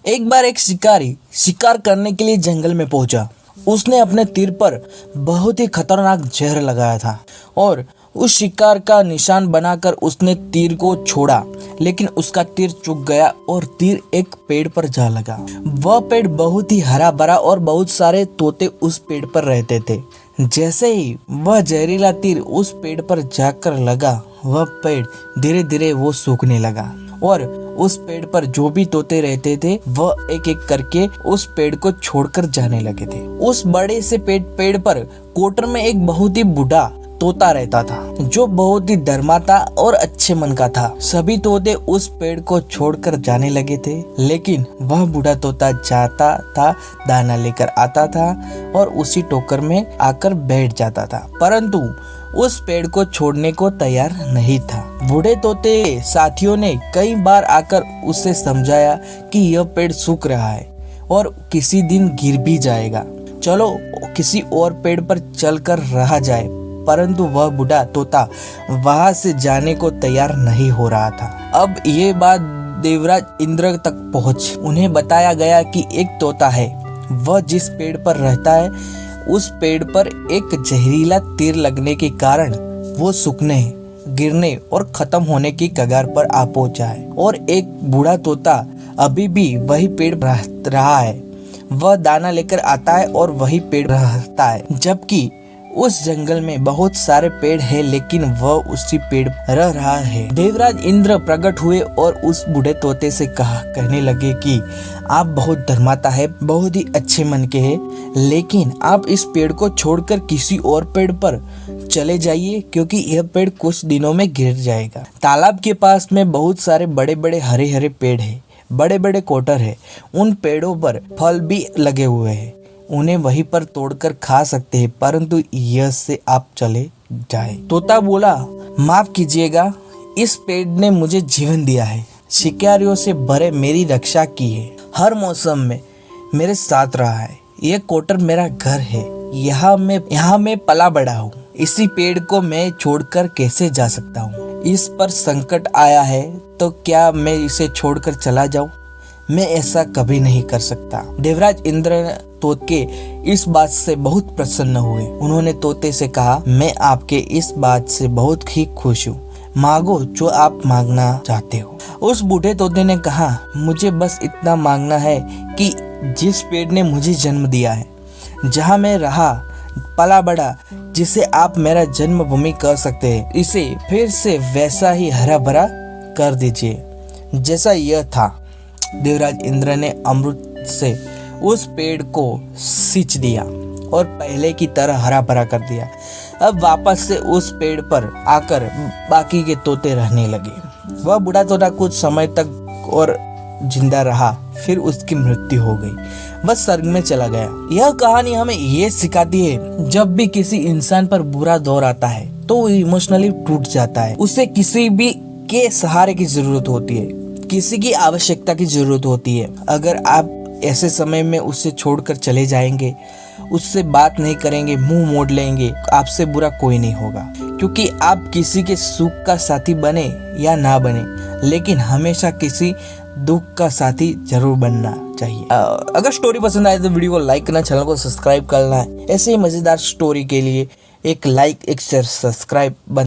एक बार एक शिकारी शिकार करने के लिए जंगल में पहुंचा। उसने अपने तीर पर बहुत ही खतरनाक जहर लगाया था और उस शिकार का निशान बनाकर उसने तीर को छोड़ा, लेकिन उसका तीर चूक गया और तीर एक पेड़ पर जा लगा। वह पेड़ बहुत ही हरा भरा और बहुत सारे तोते उस पेड़ पर रहते थे। जैसे ही वह जहरीला तीर उस पेड़ पर जाकर लगा, वह पेड़ धीरे धीरे वो सूखने लगा और उस पेड़ पर जो भी तोते रहते थे वह एक एक करके उस पेड़ को छोड़कर जाने लगे थे। उस बड़े से पेड़ पर कोटर में एक बहुत ही बूढ़ा तोता रहता था, जो बहुत ही धर्माता और अच्छे मन का था। सभी तोते उस पेड़ को छोड़कर जाने लगे थे, लेकिन वह बूढ़ा तोता जाता था, दाना लेकर आता था और उसी टोकर में आकर बैठ जाता था, परंतु उस पेड़ को छोड़ने को तैयार नहीं था। बूढ़े तोते साथियों ने कई बार आकर उसे समझाया कि यह पेड़ सूख रहा है और किसी दिन गिर भी जाएगा, चलो किसी और पेड़ पर चलकर रहा जाए, परंतु वह बूढ़ा तोता वहां से जाने को तैयार नहीं हो रहा था। अब ये बात देवराज इंद्र तक पहुंच उन्हें बताया गया कि एक तोता है, वह जिस पेड़ पर रहता है उस पेड़ पर एक जहरीला तीर लगने के कारण वो सूखने, गिरने और खत्म होने की कगार पर आ पहुंचा है और एक बूढ़ा तोता अभी भी वही पेड़ रहा है। वह दाना लेकर आता है और वही पेड़ रहता है, जबकि उस जंगल में बहुत सारे पेड़ हैं, लेकिन वह उसी पेड़ रह रहा है। देवराज इंद्र प्रकट हुए और उस बूढ़े तोते से कहने लगे कि आप बहुत धर्माता है, बहुत ही अच्छे मन के हैं, लेकिन आप इस पेड़ को छोड़कर किसी और पेड़ पर चले जाइए, क्योंकि यह पेड़ कुछ दिनों में गिर जाएगा। तालाब के पास में बहुत सारे बड़े बड़े हरे हरे पेड़ है, बड़े बड़े कोटर है, उन पेड़ों पर फल भी लगे हुए हैं, उन्हें वहीं पर तोड़कर खा सकते हैं, परंतु यह से आप चले जाए। तोता बोला, माफ कीजिएगा, इस पेड़ ने मुझे जीवन दिया है, शिकारियों से भरे मेरी रक्षा की है, हर मौसम में मेरे साथ रहा है, यह कोटर मेरा घर है, यहाँ मैं पला बड़ा हूँ, इसी पेड़ को मैं छोड़कर कैसे जा सकता हूँ? इस पर संकट आया है तो क्या मैं इसे छोड़कर चला जाऊं? मैं ऐसा कभी नहीं कर सकता। देवराज इंद्र तोते इस बात से बहुत प्रसन्न हुए। उन्होंने तोते से कहा, मैं आपके इस बात से बहुत ही खुश हूँ, मांगो जो आप मांगना चाहते हो। उस बूढ़े तोते ने कहा, मुझे बस इतना मांगना है कि जिस पेड़ ने मुझे जन्म दिया है, जहाँ मैं रहा पला बड़ा, जिसे आप मेरा जन्मभूमि कह सकते हैं, इसे फिर से वैसा ही हरा भरा कर दीजिए जैसा यह था। देवराज इंद्र ने अमृत से उस पेड़ को सींच दिया और पहले की तरह हरा भरा कर दिया। अब वापस से उस पेड़ पर आकर बाकी के तोते रहने लगे। वह बूढ़ा तोता कुछ समय तक और जिंदा रहा, फिर उसकी मृत्यु हो गई, बस स्वर्ग में चला गया। यह कहानी हमें ये सिखाती है, जब भी किसी इंसान पर बुरा दौर आता है तो वो इमोशनली टूट जाता है, उसे किसी भी के सहारे की जरूरत होती है, किसी की आवश्यकता की जरूरत होती है। अगर आप ऐसे समय में उसे छोड़कर चले जाएंगे, उससे बात नहीं करेंगे, मुंह मोड़ लेंगे, आपसे बुरा कोई नहीं होगा, क्योंकि आप किसी के सुख का साथी बने या ना बने, लेकिन हमेशा किसी दुख का साथी जरूर बनना चाहिए। अगर स्टोरी पसंद आए तो वीडियो को लाइक करना, चैनल को सब्सक्राइब करना है। ऐसे ही मजेदार स्टोरी के लिए एक लाइक, एक शेयर, सब्सक्राइब